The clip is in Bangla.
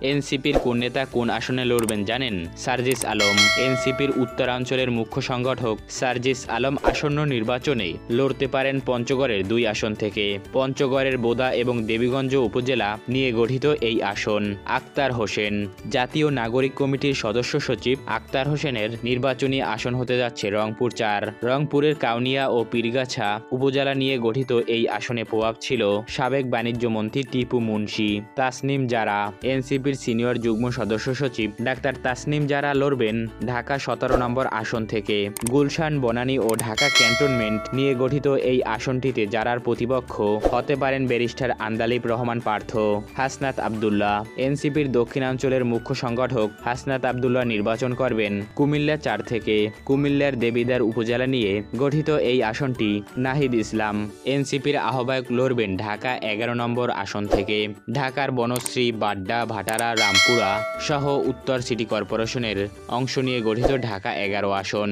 এনসিপির কোন নেতা কোন আসনে লড়বেন জানেন? সার্জিস আলম। এনসিপির উত্তরাঞ্চলের মুখ্য সংগঠক সার্জিস আলম আসন্ন নির্বাচনে লড়তে পারেন পঞ্চগড়ের 2 আসন থেকে। পঞ্চগড়ের বোদা এবং দেবীগঞ্জ উপজেলা নিয়ে গঠিত এই আসন। আক্তার হোসেন। জাতীয় নাগরিক কমিটির সদস্য সচিব আক্তার হোসেনের নির্বাচনী আসন হতে যাচ্ছে রংপুর 4। রংপুরের কাউনিয়া ও পীরগাছা উপজেলা নিয়ে গঠিত এই আসনে প্রভাব ছিল সাবেক বাণিজ্য মন্ত্রী টিপু মুন্সি। তাসনিম জারা। এনসিপির সিনিয়র যুগ্ম সদস্য সচিব ডাক্তার তাসনিম জারা লড়বেন ঢাকা 17 নম্বর আসন থেকে। গুলশান, বনানী ও ঢাকা ক্যান্টনমেন্ট নিয়ে গঠিত এই আসনটিতে জারার প্রতিপক্ষ হতে পারেন ব্যারিস্টার আন্দালিব রহমান পার্থ। হাসনাত আব্দুল্লাহ। এনসিপির দক্ষিণাঞ্চলের মুখ্য সংগঠক হাসনাত আব্দুল্লাহ নির্বাচন করবেন কুমিল্লা 4 থেকে। কুমিল্লার দেবিদ্বার উপজেলা নিয়ে গঠিত এই আসনটি নাহিদ ইসলাম। এনসিপির আহ্বায়ক লড়বেন ঢাকা 11 নম্বর আসন থেকে। ঢাকার বনশ্রী, বাড্ডা, ভাটারা, রামপুরা সহ উত্তর সিটি কর্পোরেশনের অংশ নিয়ে গঠিত ঢাকা 11 আসন।